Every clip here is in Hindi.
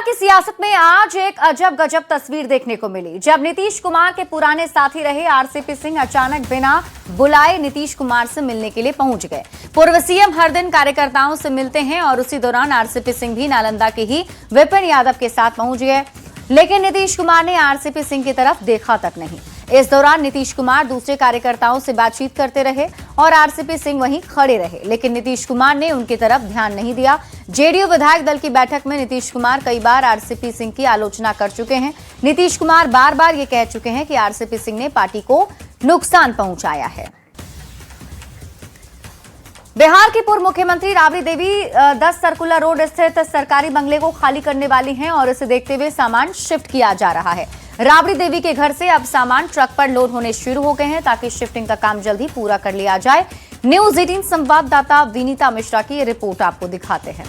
की सियासत में आज एक अजब गजब तस्वीर देखने को मिली, जब नीतीश कुमार के पुराने साथी रहे आरसीपी सिंह अचानक बिना बुलाए नीतीश कुमार से मिलने के लिए पहुंच गए। पूर्व सीएम हर दिन कार्यकर्ताओं से मिलते हैं और उसी दौरान आरसीपी सिंह भी नालंदा के ही विपिन यादव के साथ पहुंच गए, लेकिन नीतीश कुमार ने आरसीपी सिंह की तरफ देखा तक नहीं। इस दौरान नीतीश कुमार दूसरे कार्यकर्ताओं से बातचीत करते रहे और आरसीपी सिंह वहीं खड़े रहे, लेकिन नीतीश कुमार ने उनकी तरफ ध्यान नहीं दिया। जेडीयू विधायक दल की बैठक में नीतीश कुमार कई बार आरसीपी सिंह की आलोचना कर चुके हैं। नीतीश कुमार बार बार ये कह चुके हैं कि आरसीपी सिंह ने पार्टी को नुकसान पहुंचाया है। बिहार की पूर्व मुख्यमंत्री राबड़ी देवी 10 सर्कुलर रोड स्थित सरकारी बंगले को खाली करने वाली हैं और इसे देखते हुए सामान शिफ्ट किया जा रहा है। राबड़ी देवी के घर से अब सामान ट्रक पर लोड होने शुरू हो गए हैं ताकि शिफ्टिंग का काम जल्दी पूरा कर लिया जाए। न्यूज 18 संवाददाता विनीता मिश्रा की रिपोर्ट आपको दिखाते हैं।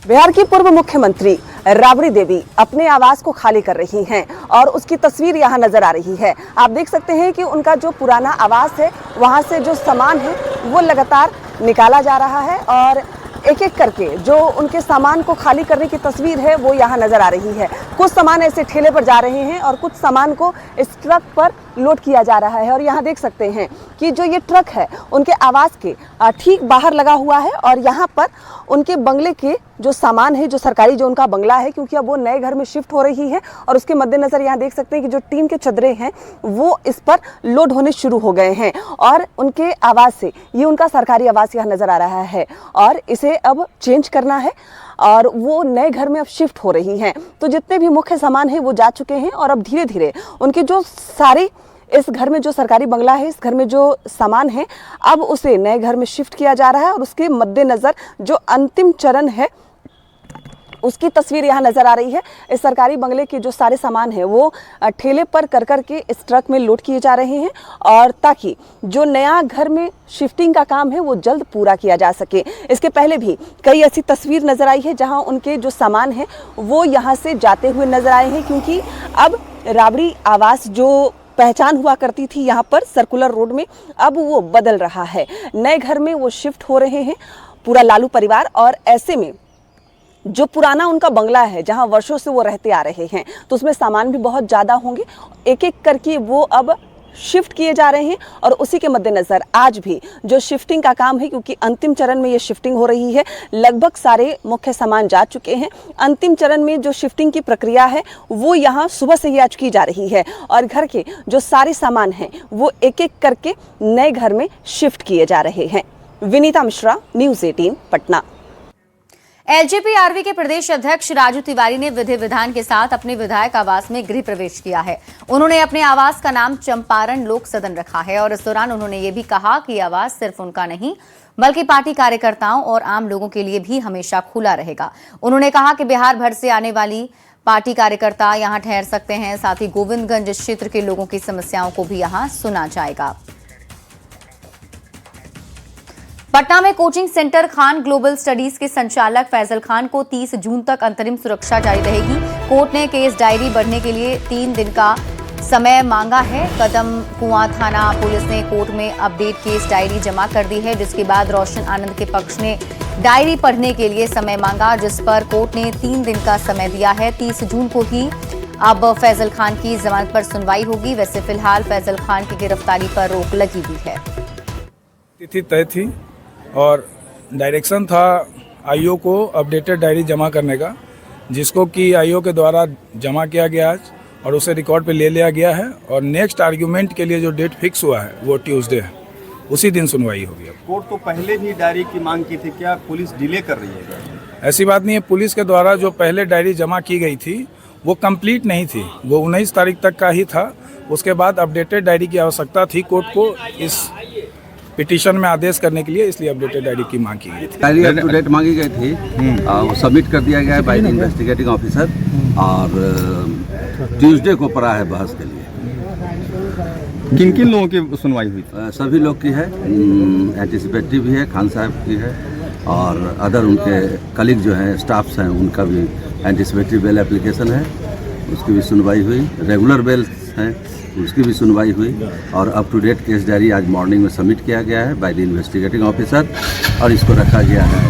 बिहार की पूर्व मुख्यमंत्री राबड़ी देवी अपने आवास को खाली कर रही हैं और उसकी तस्वीर यहाँ नजर आ रही है। आप देख सकते हैं कि उनका जो पुराना आवास है वहाँ से जो सामान है वो लगातार निकाला जा रहा है और एक एक करके जो उनके सामान को खाली करने की तस्वीर है वो यहाँ नजर आ रही है। कुछ सामान ऐसे ठेले पर जा रहे हैं और कुछ सामान को इस ट्रक पर लोड किया जा रहा है और यहाँ देख सकते हैं कि जो ये ट्रक है उनके आवास के ठीक बाहर लगा हुआ है और यहाँ पर उनके बंगले के जो सामान है, जो सरकारी जो उनका बंगला है, क्योंकि अब वो नए घर में शिफ्ट हो रही है और उसके मद्देनजर यहाँ देख सकते हैं कि जो टीन के चदरे हैं वो इस पर लोड होने शुरू हो गए हैं और उनके आवास से ये उनका सरकारी आवास यहाँ नजर आ रहा है और इसे अब चेंज करना है और वो नए घर में अब शिफ्ट हो रही हैं। तो जितने भी मुख्य सामान है वो जा चुके हैं और अब धीरे धीरे उनके जो सारे इस घर में जो सरकारी बंगला है, इस घर में जो सामान है, अब उसे नए घर में शिफ्ट किया जा रहा है और उसके मद्देनजर जो अंतिम चरण है उसकी तस्वीर यहाँ नजर आ रही है। इस सरकारी बंगले के जो सारे सामान है वो ठेले पर कर कर के इस ट्रक में लोड किए जा रहे हैं और ताकि जो नया घर में शिफ्टिंग का काम है वो जल्द पूरा किया जा सके। इसके पहले भी कई ऐसी तस्वीर नजर आई है जहाँ उनके जो सामान है वो यहाँ से जाते हुए नजर आए हैं, क्योंकि अब राबड़ी आवास जो पहचान हुआ करती थी यहाँ पर सर्कुलर रोड में, अब वो बदल रहा है। नए घर में वो शिफ्ट हो रहे हैं पूरा लालू परिवार और ऐसे में जो पुराना उनका बंगला है जहां वर्षों से वो रहते आ रहे हैं तो उसमें सामान भी बहुत ज़्यादा होंगे। एक एक करके वो अब शिफ्ट किए जा रहे हैं और उसी के मद्देनज़र आज भी जो शिफ्टिंग का काम है, क्योंकि अंतिम चरण में ये शिफ्टिंग हो रही है, लगभग सारे मुख्य सामान जा चुके हैं। अंतिम चरण में जो शिफ्टिंग की प्रक्रिया है वो यहाँ सुबह से ही आज की जा रही है और घर के जो सारे सामान हैं वो एक एक करके नए घर में शिफ्ट किए जा रहे हैं। विनीता मिश्रा, न्यूज़ 18 पटना। एलजेपी-आरवी के प्रदेश अध्यक्ष राजू तिवारी ने विधि विधान के साथ अपने विधायक आवास में गृह प्रवेश किया है। उन्होंने अपने आवास का नाम चंपारण लोक सदन रखा है और इस दौरान उन्होंने ये भी कहा कि आवास सिर्फ उनका नहीं बल्कि पार्टी कार्यकर्ताओं और आम लोगों के लिए भी हमेशा खुला रहेगा। उन्होंने कहा कि बिहार भर से आने वाली पार्टी कार्यकर्ता यहाँ ठहर सकते हैं, साथ ही गोविंदगंज क्षेत्र के लोगों की समस्याओं को भी यहाँ सुना जाएगा। पटना में coaching centre Khan global studies के संचालक फैजल खान को 30 जून तक अंतरिम सुरक्षा जारी रहेगी। कोर्ट ने केस डायरी बढ़ने के लिए 3 दिन का समय मांगा है। कदम कुआं थाना पुलिस ने कोर्ट में अपडेट केस डायरी जमा कर दी है, जिसके बाद रोशन आनंद के पक्ष ने डायरी पढ़ने के लिए समय मांगा, जिस पर कोर्ट ने 3 दिन का समय दिया है। 30 जून को ही अब फैजल खान की जमानत पर सुनवाई होगी। वैसे फिलहाल फैजल खान की गिरफ्तारी पर रोक लगी हुई है। तिथि तय थी और डायरेक्शन था आईओ को अपडेटेड डायरी जमा करने का, जिसको कि आईओ के द्वारा जमा किया गया आज और उसे रिकॉर्ड पे ले लिया गया है और नेक्स्ट आर्ग्यूमेंट के लिए जो डेट फिक्स हुआ है वो ट्यूसडे है, उसी दिन सुनवाई होगी। कोर्ट तो पहले भी डायरी की मांग की थी, क्या पुलिस डिले कर रही है? ऐसी बात नहीं है। पुलिस के द्वारा जो पहले डायरी जमा की गई थी वो कंप्लीट नहीं थी, वो 19 तारीख तक का ही था। उसके बाद अपडेटेड डायरी की आवश्यकता थी कोर्ट को इस पिटीशन में आदेश करने के लिए, इसलिए अपडेटेड डायरी की मांग की गई थी। डायरी अप टू डेट मांगी गई थी, वो सबमिट कर दिया गया है बाय द इन्वेस्टिगेटिंग ऑफिसर और ट्यूसडे को पड़ा है बहस के लिए। किन किन लोगों की सुनवाई हुई? सभी लोग की है, एंटिसिपेटरी भी है, खान साहब की है और अदर उनके कलीग जो हैं स्टाफ्स हैं उनका भी एंटिसिपेटरी बेल एप्लीकेशन है, उसकी भी सुनवाई हुई। रेगुलर बेल हैं उसकी भी सुनवाई हुई और up to date case diary आज मॉर्निंग में सबमिट किया गया है बाय द इन्वेस्टिगेटिंग ऑफिसर और इसको रखा गया है।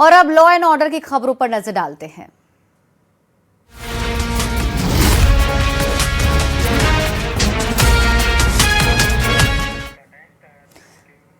और अब लॉ एंड ऑर्डर की खबरों पर नजर डालते हैं।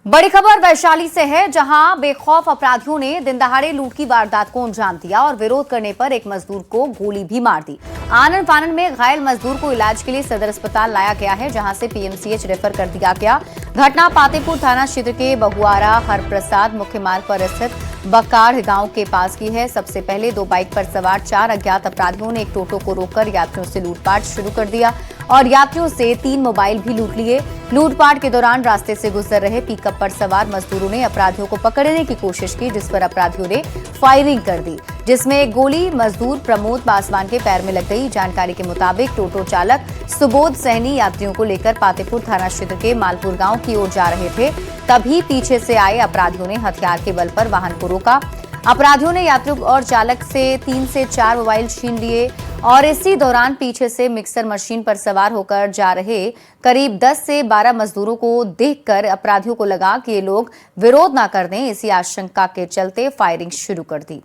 बड़ी खबर वैशाली से है, जहां बेखौफ अपराधियों ने दिन दहाड़े लूट की वारदात को अंजाम दिया और विरोध करने पर एक मजदूर को गोली भी मार दी। आनन फानन में घायल मजदूर को इलाज के लिए सदर अस्पताल लाया गया है, जहां से पीएमसीएच रेफर कर दिया गया। घटना पातेपुर थाना क्षेत्र के बहुआरा हरप्रसाद मुख्य मार्ग पर स्थित बकाड़ गांव के पास की है। सबसे पहले 2 बाइक पर सवार 4 अज्ञात अपराधियों ने एक टोटो को रोककर यात्रियों से लूटपाट शुरू कर दिया और यात्रियों से 3 मोबाइल भी लूट लिए। लूटपाट के दौरान रास्ते से गुजर रहे पिकअप पर सवार मजदूरों ने अपराधियों को पकड़ने की कोशिश की, जिस पर अपराधियों ने फायरिंग कर दी, जिसमें एक गोली मजदूर प्रमोद पासवान के पैर में लग गई। जानकारी के मुताबिक टोटो चालक सुबोध सहनी यात्रियों को लेकर पातेपुर थाना क्षेत्र के मालपुर गांव की ओर जा रहे थे, तभी पीछे से आए अपराधियों ने हथियार के बल पर वाहन को रोका। अपराधियों ने यात्रियों और चालक से 3 से 4 मोबाइल छीन लिए और इसी दौरान पीछे से मिक्सर मशीन पर सवार होकर जा रहे करीब 10 से 12 मजदूरों को देखकर अपराधियों को लगा कि ये लोग विरोध न कर दें। इसी आशंका के चलते फायरिंग शुरू कर दी।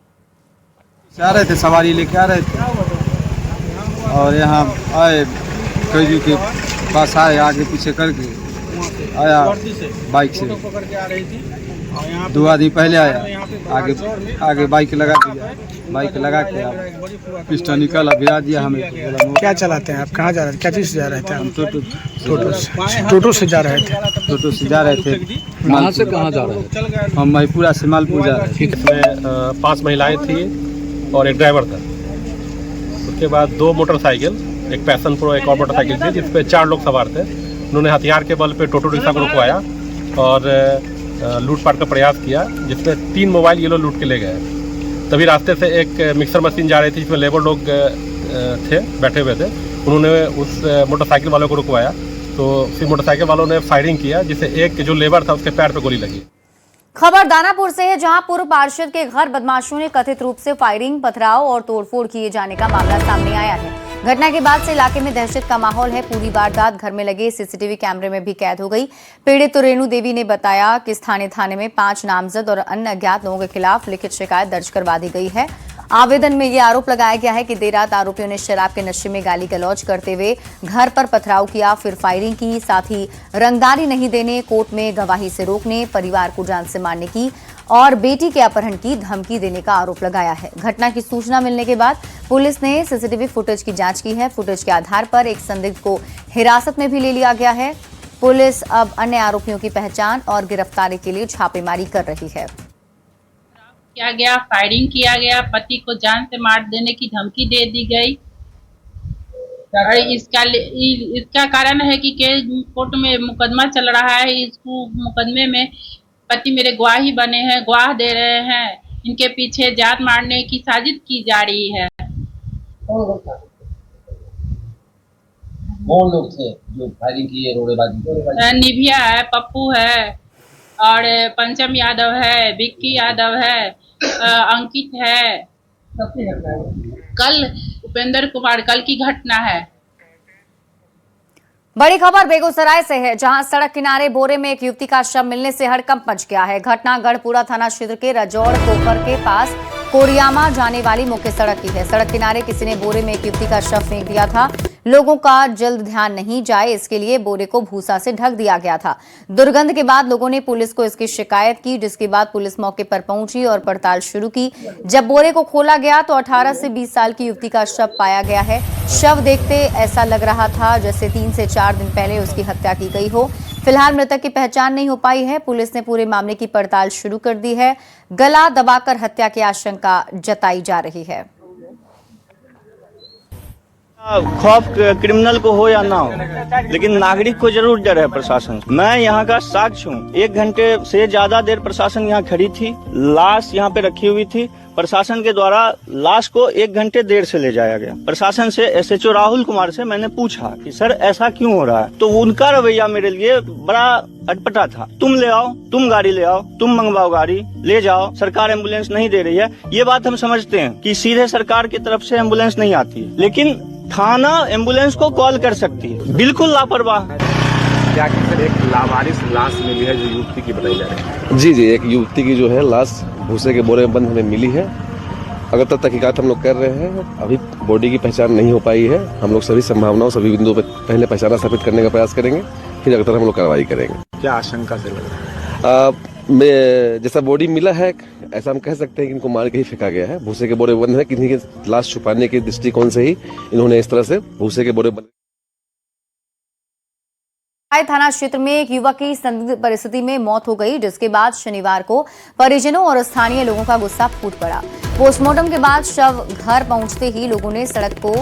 आ रहे थे, सवारी लेके आ रहे थे और यहाँ आए कैजू के पास आए, आगे पीछे करके आया बाइक से। 2 आदमी पहले आया, आगे बाइक लगा दिया, बाइक लगा के पिस्टल निकाला, भिड़ा दिया हमें। क्या चलाते हैं आप? कहाँ जा रहे थे? क्या चीज़ से जा रहे थे? हम टोटो से जा रहे थे। टोटो से जा रहे थे। कहाँ से कहाँ जा रहे थे? हम महिपुरा से मालपुर जा रहे थे। इसमें 5 महिलाएं थी और एक ड्राइवर था। उसके बाद 2 मोटरसाइकिल, एक पैशन प्रो एक और मोटरसाइकिल थी, जिसपे 4 लोग सवार थे। उन्होंने हथियार के बल पे टोटो रिक्शा को रुकवाया और लूटपाट का प्रयास किया, जिसमें 3 मोबाइल ये लोग लूट के ले गए। तभी रास्ते से एक मिक्सर मशीन जा रही थी, जिसमें लेबर लोग थे, बैठे हुए थे। उन्होंने उस मोटरसाइकिल वालों को रुकवाया, तो फिर मोटरसाइकिल वालों ने फायरिंग किया, जिससे एक जो लेबर था उसके पैर पे गोली लगी। खबर दानापुर से है, जहां पूर्व पार्षद के घर बदमाशों ने कथित रूप से फायरिंग, पथराव और तोड़फोड़ किए जाने का मामला सामने आया है। घटना के बाद से इलाके में दहशत का माहौल है। पूरी वारदात घर में लगे सीसीटीवी कैमरे में भी कैद हो गई। पीड़ित रेणु देवी ने बताया कि स्थानीय थाने में 5 नामजद और अन्य अज्ञात लोगों के खिलाफ लिखित शिकायत दर्ज करवा दी गई है। आवेदन में ये आरोप लगाया गया है कि देर रात आरोपियों ने शराब के नशे में गाली गलौज करते हुए घर पर पथराव किया, फिर फायरिंग की, साथ ही रंगदारी नहीं देने, कोर्ट में गवाही से रोकने, परिवार को जान से मारने की और बेटी के अपहरण की धमकी देने का आरोप लगाया है। घटना की सूचना मिलने के बाद पुलिस ने सीसीटीवी फुटेज की जांच की है। फुटेज के आधार पर एक संदिग्ध को हिरासत में भी ले लिया गया है। पुलिस अब अन्य आरोपियों की पहचान और गिरफ्तारी के लिए छापेमारी कर रही है। किया गया, फायरिंग किया गया, पति को जान से मार देने की धमकी दे दी गई। और इसका कारण है कि कोर्ट में मुकदमा चल रहा है। इस मुकदमे में पति मेरे गवाही बने हैं, गवाह दे रहे हैं। इनके पीछे जान मारने की साजिश की जा रही है। कौन लोग थे जो फायरिंग किए, रोड़ेबाजी? निभिया है, पप्पू है और पंचम यादव है, विक्की यादव है, अंकित है। कल उपेंद्र कुमार, कल की घटना है। बड़ी खबर बेगूसराय से है, जहां सड़क किनारे बोरे में एक युवती का शव मिलने से हड़कंप मच गया है। घटना गढ़पुरा थाना क्षेत्र के रजौड़ पोखर के पास कोरियामा जाने वाली मुख्य सड़क की है। सड़क किनारे किसी ने बोरे में एक युवती का शव फेंक दिया था। लोगों का जल्द ध्यान नहीं जाए, इसके लिए बोरे को भूसा से ढक दिया गया था। दुर्गंध के बाद लोगों ने पुलिस को इसकी शिकायत की, जिसके बाद पुलिस मौके पर पहुंची और पड़ताल शुरू की। जब बोरे को खोला गया तो 18 से 20 साल की युवती का शव पाया गया है। शव देखते ऐसा लग रहा था जैसे 3 से 4 दिन पहले उसकी हत्या की गई हो। फिलहाल मृतक की पहचान नहीं हो पाई है। पुलिस ने पूरे मामले की पड़ताल शुरू कर दी है। गला दबाकर हत्या की आशंका जताई जा रही है। खौफ क्रिमिनल को हो या ना हो, लेकिन नागरिक को जरूर डर है प्रशासन। मैं यहाँ का साक्ष्य हूँ। 1 घंटे से ज्यादा देर प्रशासन यहाँ खड़ी थी, लाश यहाँ पे रखी हुई थी। प्रशासन के द्वारा लाश को 1 घंटे देर से ले जाया गया। प्रशासन से SHO राहुल कुमार से मैंने पूछा कि सर ऐसा क्यों हो रहा है, तो उनका रवैया मेरे लिए बड़ा अटपटा था। तुम ले आओ, तुम गाड़ी ले आओ, तुम मंगवाओ गाड़ी, ले जाओ, सरकार एम्बुलेंस नहीं दे रही है। ये बात हम समझते हैं कि सीधे सरकार की तरफ से एम्बुलेंस नहीं आती है, लेकिन थाना एम्बुलेंस को कॉल कर सकती है। बिल्कुल लापरवाह। क्या एक लावारिस लाश मिली है जो युवती की बताई जा रही है? जी, एक युवती की जो है लाश भूसे के बोरे में बंद हमें मिली है। अगर तक तहकीकात हम लोग कर रहे हैं, अभी बॉडी की पहचान नहीं हो पाई है। हम लोग सभी संभावनाओं सभी बिंदुओं पर पहले पहचाना स्थापित करने का प्रयास करेंगे, फिर अगर तक हम लोग कार्रवाई करेंगे। क्या आशंका से लग रहा है? जैसा बॉडी मिला है ऐसा हम कह सकते हैं कि इनको मार के ही फेंका गया है। भूसे के बोरे बंद है, किसी की लाश छुपाने के दृष्टिकोण से ही इन्होंने इस तरह से भूसे के बोरे बंद। थाना क्षेत्र में एक युवक की संदिग्ध परिस्थिति में मौत हो गई, जिसके बाद शनिवार को परिजनों और स्थानीय लोगों का गुस्सा फूट पड़ा। पोस्टमार्टम के बाद शव घर पहुंचते ही लोगों ने सड़क को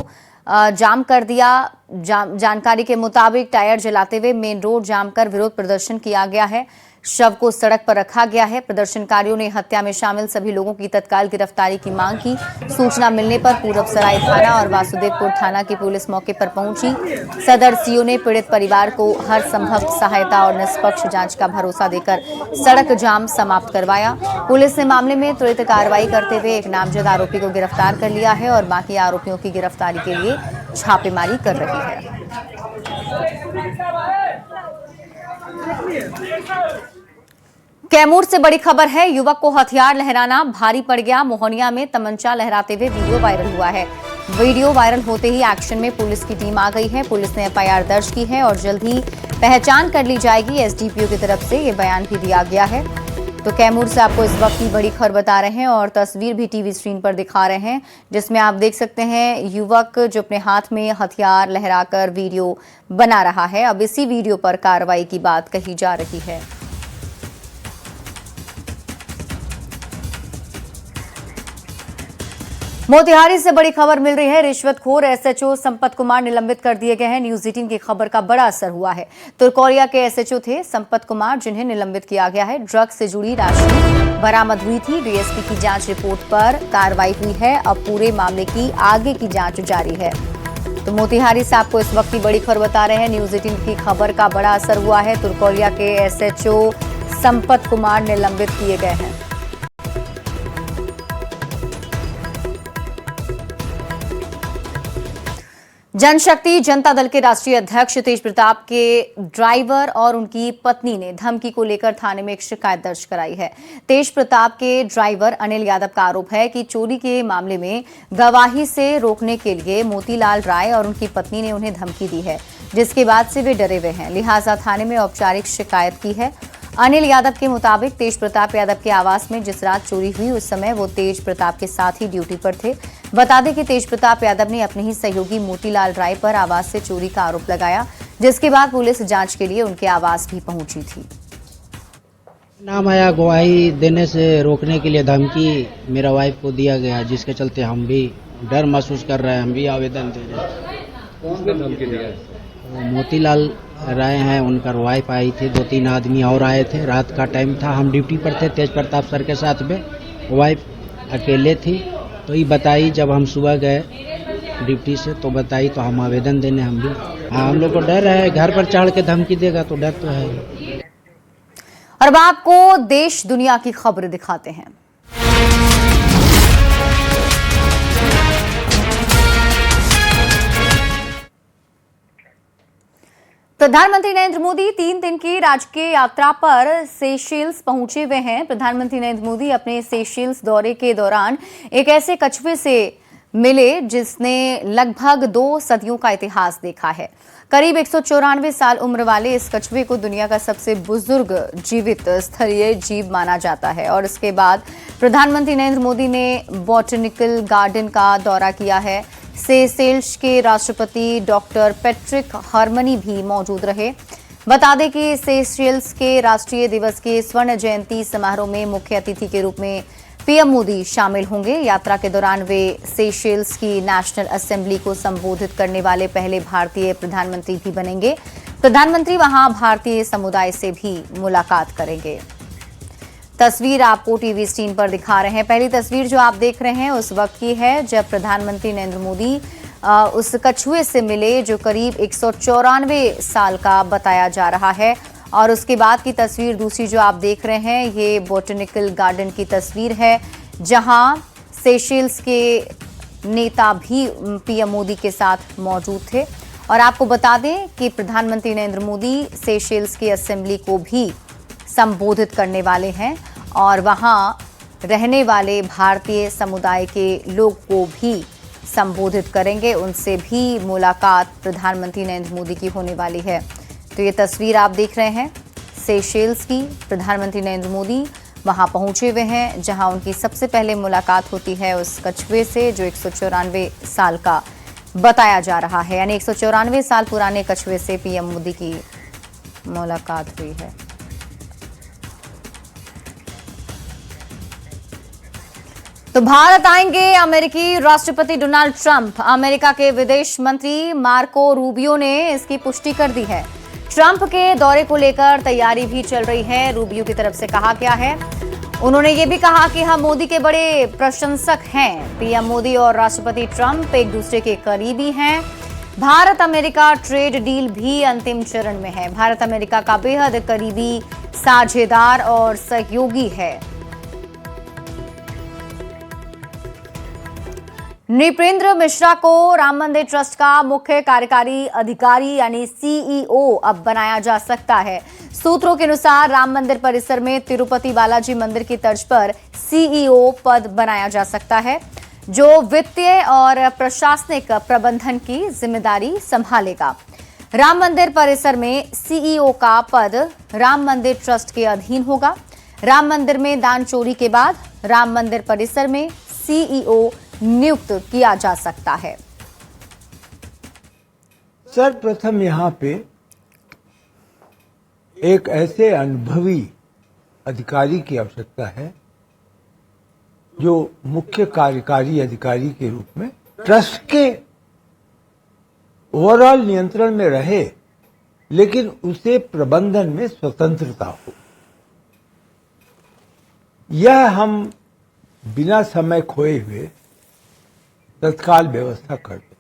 जाम कर दिया। जानकारी के मुताबिक टायर जलाते हुए मेन रोड जाम कर विरोध प्रदर्शन किया गया है। शव को सड़क पर रखा गया है। प्रदर्शनकारियों ने हत्या में शामिल सभी लोगों की तत्काल गिरफ्तारी की मांग की। सूचना मिलने पर पूरबसराय थाना और वासुदेवपुर थाना की पुलिस मौके पर पहुंची। सदर सीओ ने पीड़ित परिवार को हर संभव सहायता और निष्पक्ष जांच का भरोसा देकर सड़क जाम समाप्त करवाया। पुलिस ने मामले में त्वरित कार्रवाई करते हुए एक नामजद आरोपी को गिरफ्तार कर लिया है और बाकी आरोपियों की गिरफ्तारी के लिए छापेमारी कर रही है। कैमूर से बड़ी खबर है। युवक को हथियार लहराना भारी पड़ गया। मोहनिया में तमंचा लहराते हुए वीडियो वायरल हुआ है। वीडियो वायरल होते ही एक्शन में पुलिस की टीम आ गई है। पुलिस ने एफआईआर दर्ज की है और जल्द ही पहचान कर ली जाएगी। एसडीपीओ की तरफ से ये बयान भी दिया गया है। तो कैमूर से आपको इस वक्त की बड़ी खबर बता रहे हैं और तस्वीर भी टीवी स्क्रीन पर दिखा रहे हैं, जिसमें आप देख सकते हैं युवक जो अपने हाथ में हथियार लहराकर वीडियो बना रहा है। अब इसी वीडियो पर कार्रवाई की बात कही जा रही है। मोतिहारी से बड़ी खबर मिल रही है। रिश्वतखोर एसएचओ संपत कुमार निलंबित कर दिए गए हैं। न्यूज 18 की खबर का बड़ा असर हुआ है। तुरकोलिया के एसएचओ थे संपत कुमार, जिन्हें निलंबित किया गया है। ड्रग्स से जुड़ी राशि बरामद हुई थी। डीएसपी की जांच रिपोर्ट पर कार्रवाई हुई है। अब पूरे मामले की आगे की जांच जारी है। तो मोतिहारी से आपको इस वक्त की बड़ी खबर बता रहे हैं। न्यूज 18 की खबर का बड़ा असर हुआ है। तुरकोलिया के एसएचओ संपत कुमार निलंबित किए गए हैं। जनशक्ति जनता दल के राष्ट्रीय अध्यक्ष तेज प्रताप के ड्राइवर और उनकी पत्नी ने धमकी को लेकर थाने में एक शिकायत दर्ज कराई है। तेज प्रताप के ड्राइवर अनिल यादव का आरोप है कि चोरी के मामले में गवाही से रोकने के लिए मोतीलाल राय और उनकी पत्नी ने उन्हें धमकी दी है, जिसके बाद से वे डरे हुए हैं। लिहाजा थाने में औपचारिक शिकायत की है। अनिल यादव के मुताबिक तेज प्रताप यादव के आवास में जिस रात चोरी हुई उस समय वो तेज प्रताप के साथ ही ड्यूटी पर थे। बता दें कि तेज प्रताप यादव ने अपने ही सहयोगी मोतीलाल राय पर आवास से चोरी का आरोप लगाया, जिसके बाद पुलिस जांच के लिए उनके आवास भी पहुंची थी। नाम आया गवाही देने से रोकने के लिए धमकी मेरा वाइफ को दिया गया, जिसके चलते हम भी डर महसूस कर रहे हैं। हम भी आवेदन दे रहे हैं। कौन सा धमकी दिया है? मोतीलाल राय हैं, उनका वाइफ आई थी, 2-3 आदमी और आए थे। रात का टाइम था, हम ड्यूटी पर थे तेज प्रताप सर के साथ में। वाइफ अकेले थी, तो ये बताई जब हम सुबह गए ड्यूटी से तो बताई, तो हम आवेदन देने हम भी। हाँ, हम लोग को डर है, घर पर चढ़ के धमकी देगा तो डर तो है। और अब आपको देश दुनिया की खबर दिखाते हैं। प्रधानमंत्री नरेंद्र मोदी 3 दिन की राजकीय यात्रा पर सेशेल्स पहुंचे हुए हैं। प्रधानमंत्री नरेंद्र मोदी अपने सेशेल्स दौरे के दौरान एक ऐसे कछुए से मिले जिसने लगभग 2 सदियों का इतिहास देखा है। करीब 194 साल उम्र वाले इस कछुए को दुनिया का सबसे बुजुर्ग जीवित स्थलीय जीव माना जाता है। और इसके बाद प्रधानमंत्री नरेंद्र मोदी ने बॉटनिकल गार्डन का दौरा किया है। सेशेल्स के राष्ट्रपति डॉक्टर पैट्रिक हार्मनी भी मौजूद रहे। बता दें कि सेशेल्स के राष्ट्रीय दिवस के स्वर्ण जयंती समारोह में मुख्य अतिथि के रूप में पीएम मोदी शामिल होंगे। यात्रा के दौरान वे सेशेल्स की नेशनल असेंबली को संबोधित करने वाले पहले भारतीय प्रधानमंत्री भी बनेंगे। प्रधानमंत्री वहां भारतीय समुदाय से भी मुलाकात करेंगे। तस्वीर आपको टीवी स्क्रीन पर दिखा रहे हैं। पहली तस्वीर जो आप देख रहे हैं उस वक्त की है जब प्रधानमंत्री नरेंद्र मोदी उस कछुए से मिले जो करीब 194 साल का बताया जा रहा है। और उसके बाद की तस्वीर दूसरी जो आप देख रहे हैं ये बॉटनिकल गार्डन की तस्वीर है, जहां सेशेल्स के नेता भी पीएम मोदी के साथ मौजूद थे। और आपको बता दें कि प्रधानमंत्री नरेंद्र मोदी सेशेल्स की असेंबली को भी संबोधित करने वाले हैं और वहां रहने वाले भारतीय समुदाय के लोग को भी संबोधित करेंगे। उनसे भी मुलाकात प्रधानमंत्री नरेंद्र मोदी की होने वाली है। तो ये तस्वीर आप देख रहे हैं सेशेल्स की। प्रधानमंत्री नरेंद्र मोदी वहां पहुंचे हुए हैं जहां उनकी सबसे पहले मुलाकात होती है उस कछुए से जो 194 साल का बताया जा रहा है। यानी 194 साल पुराने कछुए से पीएम मोदी की मुलाकात हुई है। तो भारत आएंगे अमेरिकी राष्ट्रपति डोनाल्ड ट्रंप। अमेरिका के विदेश मंत्री मार्को रूबियो ने इसकी पुष्टि कर दी है। ट्रंप के दौरे को लेकर तैयारी भी चल रही है। रूबियो की तरफ से कहा गया है, उन्होंने ये भी कहा कि हम मोदी के बड़े प्रशंसक हैं। पीएम मोदी और राष्ट्रपति ट्रंप एक दूसरे के करीबी हैं। भारत अमेरिका ट्रेड डील भी अंतिम चरण में है। भारत अमेरिका का बेहद करीबी साझेदार और सहयोगी है। नृपेंद्र मिश्रा को राम मंदिर ट्रस्ट का मुख्य कार्यकारी अधिकारी यानी सीईओ अब बनाया जा सकता है। सूत्रों के अनुसार राम मंदिर परिसर में तिरुपति बालाजी मंदिर की तर्ज पर सीईओ पद बनाया जा सकता है जो वित्तीय और प्रशासनिक प्रबंधन की जिम्मेदारी संभालेगा। राम मंदिर परिसर में सीईओ का पद राम मंदिर ट्रस्ट के अधीन होगा। राम मंदिर में दान चोरी के बाद राम मंदिर परिसर में सीईओ नियुक्त किया जा सकता है। सर्वप्रथम यहाँ पे एक ऐसे अनुभवी अधिकारी की आवश्यकता है जो मुख्य कार्यकारी अधिकारी के रूप में ट्रस्ट के ओवरऑल नियंत्रण में रहे, लेकिन उसे प्रबंधन में स्वतंत्रता हो। यह हम बिना समय खोए हुए तत्काल व्यवस्था कर दे।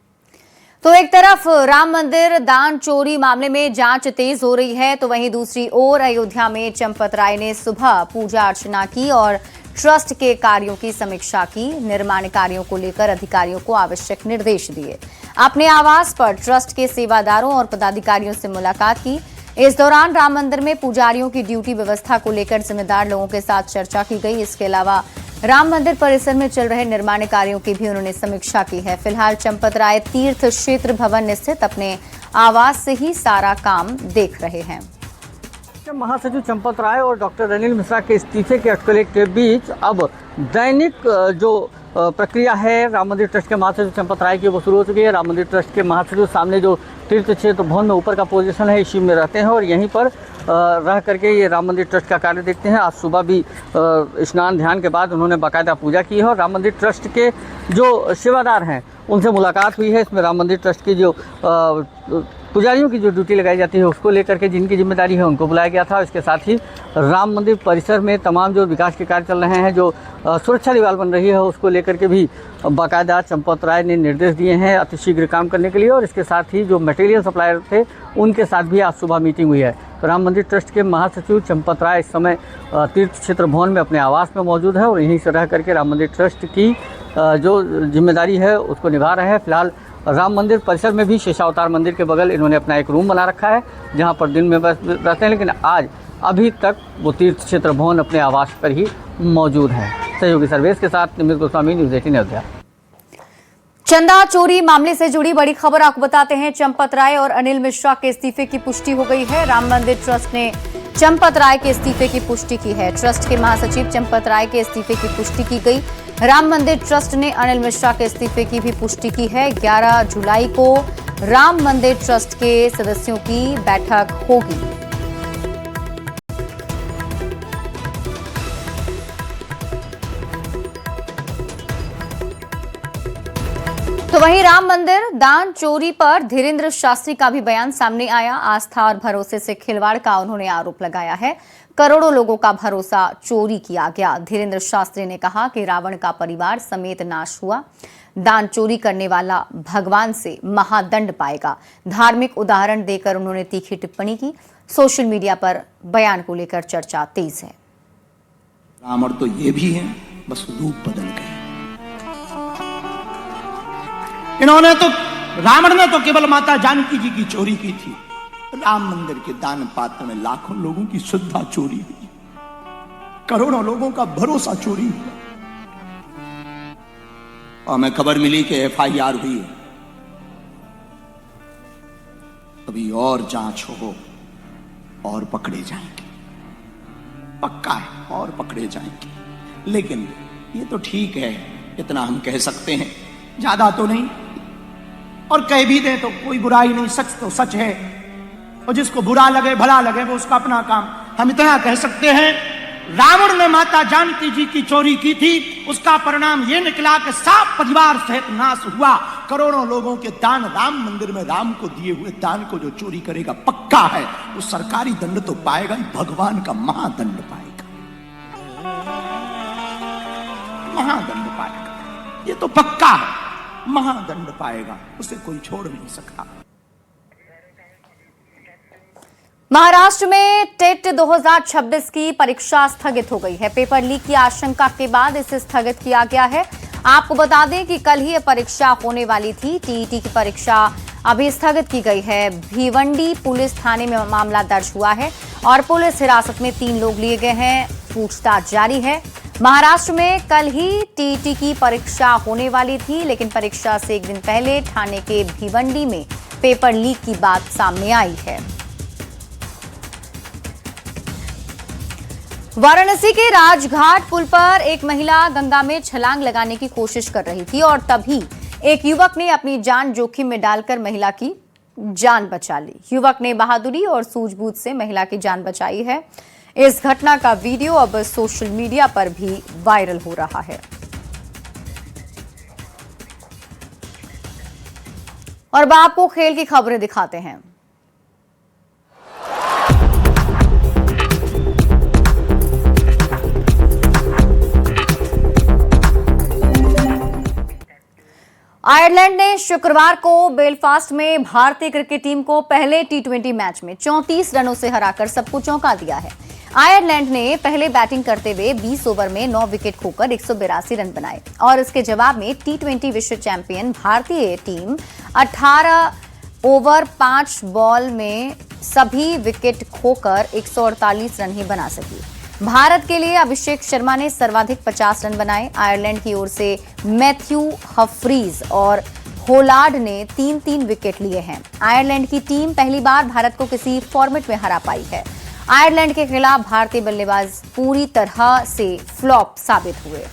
तो एक तरफ राम मंदिर दान चोरी मामले में जांच तेज हो रही है, तो वहीं दूसरी ओर अयोध्या में चंपत राय ने सुबह पूजा अर्चना की और ट्रस्ट के कार्यों की समीक्षा की। निर्माण कार्यों को लेकर अधिकारियों को आवश्यक निर्देश दिए। अपने आवास पर ट्रस्ट के सेवादारों और पदाधिकारियों से मुलाकात की। इस दौरान राम मंदिर में पुजारियों की ड्यूटी व्यवस्था को लेकर जिम्मेदार लोगों के साथ चर्चा की गई। इसके अलावा राम मंदिर परिसर में चल रहे निर्माण कार्यों की भी उन्होंने समीक्षा की है। फिलहाल चंपत राय तीर्थ क्षेत्र भवन स्थित अपने आवास से ही सारा काम देख रहे हैं। महासचिव चंपत राय और डॉक्टर अनिल मिश्रा के इस्तीफे के अटकलें के बीच अब दैनिक जो प्रक्रिया है राम मंदिर ट्रस्ट के महासचिव चंपत राय की वो शुरू हो चुकी है। राम मंदिर ट्रस्ट के महासचिव सामने जो तीर्थ क्षेत्र भवन में ऊपर का पोजीशन है इसी में रहते हैं और यहीं पर रह करके ये राम मंदिर ट्रस्ट का कार्य देखते हैं। आज सुबह भी स्नान ध्यान के बाद उन्होंने बाकायदा पूजा की है और राम मंदिर ट्रस्ट के जो सेवादार हैं उनसे मुलाकात हुई है। इसमें राम मंदिर ट्रस्ट की जो पुजारियों की जो ड्यूटी लगाई जाती है उसको लेकर के जिनकी जिम्मेदारी है उनको बुलाया गया था। इसके साथ ही राम मंदिर परिसर में तमाम जो विकास के कार्य चल रहे हैं, जो सुरक्षा दीवार बन रही है उसको लेकर के भी बाकायदा चंपत राय ने निर्देश दिए हैं अतिशीघ्र काम करने के लिए। और इसके साथ ही जो मटेरियल सप्लायर थे उनके साथ भी आज सुबह मीटिंग हुई है। तो राम मंदिर ट्रस्ट के महासचिव चंपत राय इस समय तीर्थ क्षेत्र भवन में अपने आवास में मौजूद है और यहीं से रह करके राम मंदिर ट्रस्ट की जो जिम्मेदारी है उसको निभा रहे हैं। फिलहाल राम मंदिर परिसर में भी शेषावतार मंदिर के बगल इन्होंने अपना एक रूम बना रखा है जहां पर दिन में बस रहते हैं, लेकिन आज अभी तक वो तीर्थ क्षेत्र भवन अपने आवास पर ही मौजूद है। सहयोगी सर्वेश के साथ निमित गोस्वामी, न्यूज़ 18 अयोध्या। चंदा चोरी मामले से जुड़ी बड़ी खबर आपको बताते हैं। चंपत राय और अनिल मिश्रा के इस्तीफे की पुष्टि हो गई है। राम मंदिर ट्रस्ट ने चंपत राय के इस्तीफे की पुष्टि की है। ट्रस्ट के महासचिव चंपत राय के इस्तीफे की पुष्टि की गई। राम मंदिर ट्रस्ट ने अनिल मिश्रा के इस्तीफे की भी पुष्टि की है। 11 जुलाई को राम मंदिर ट्रस्ट के सदस्यों की बैठक होगी। तो वहीं राम मंदिर दान चोरी पर धीरेन्द्र शास्त्री का भी बयान सामने आया। आस्था और भरोसे से खिलवाड़ का उन्होंने आरोप लगाया है। करोड़ों लोगों का भरोसा चोरी किया गया। धीरेन्द्र शास्त्री ने कहा कि रावण का परिवार समेत नाश हुआ। दान चोरी करने वाला भगवान से महादंड पाएगा। धार्मिक उदाहरण देकर उन्होंने तीखी टिप्पणी की। सोशल मीडिया पर बयान को लेकर चर्चा तेज है। रावण तो ये भी है, बस रूप बदल गए। इन्होंने तो रावण ने तो केवल माता जानकी जी की चोरी की थी। राम मंदिर के दान पात्र में लाखों लोगों की श्रद्धा चोरी हुई, करोड़ों लोगों का भरोसा चोरी हुआ। और हमें खबर मिली कि FIR हुई है। अभी और जांच हो और पकड़े जाएंगे, पक्का है, और पकड़े जाएंगे। लेकिन ये तो ठीक है, इतना हम कह सकते हैं, ज्यादा तो नहीं, और कह भी दें तो कोई बुराई नहीं, सच तो सच है, और जिसको बुरा लगे भला लगे वो उसका अपना काम। हम इतना कह सकते हैं, रावण ने माता जानकी जी की चोरी की थी, उसका परिणाम ये निकला कि 7 परिवार सहित नाश हुआ। करोड़ों लोगों के दान, राम मंदिर में राम को दिए हुए दान को जो चोरी करेगा पक्का है वो सरकारी दंड तो पाएगा ही, भगवान का महादंड पाएगा, महादंड पाएगा, ये तो पक्का है, महादंड पाएगा, उसे कोई छोड़ नहीं सकता। महाराष्ट्र में टेट 2026 की परीक्षा स्थगित हो गई है। पेपर लीक की आशंका के बाद इसे स्थगित किया गया है। आपको बता दें कि कल ही यह परीक्षा होने वाली थी। टीईटी की परीक्षा अभी स्थगित की गई है। भिवंडी पुलिस थाने में मामला दर्ज हुआ है और पुलिस हिरासत में 3 लोग लिए गए हैं। पूछताछ जारी है। महाराष्ट्र में कल ही टीईटी की परीक्षा होने वाली थी, लेकिन परीक्षा से एक दिन पहले ठाणे के भिवंडी में पेपर लीक की बात सामने आई है। वाराणसी के राजघाट पुल पर एक महिला गंगा में छलांग लगाने की कोशिश कर रही थी और तभी एक युवक ने अपनी जान जोखिम में डालकर महिला की जान बचा ली। युवक ने बहादुरी और सूझबूझ से महिला की जान बचाई है। इस घटना का वीडियो अब सोशल मीडिया पर भी वायरल हो रहा है। और अब आपको खेल की खबरें दिखाते हैं। आयरलैंड ने शुक्रवार को बेलफास्ट में भारतीय क्रिकेट टीम को पहले टी20 मैच में 34 रनों से हराकर सबको चौंका दिया है। आयरलैंड ने पहले बैटिंग करते हुए 20 ओवर में 9 विकेट खोकर 182 रन बनाए और इसके जवाब में टी20 विश्व चैंपियन भारतीय टीम 18 ओवर 5 बॉल में सभी विकेट खोकर 148 रन ही बना सकी। भारत के लिए अभिषेक शर्मा ने सर्वाधिक 50 रन बनाए। आयरलैंड की ओर से मैथ्यू हफरीज और होलार्ड ने 3-3 विकेट लिए हैं। आयरलैंड की टीम पहली बार भारत को किसी फॉर्मेट में हरा पाई है। आयरलैंड के खिलाफ भारतीय बल्लेबाज पूरी तरह से फ्लॉप साबित हुए।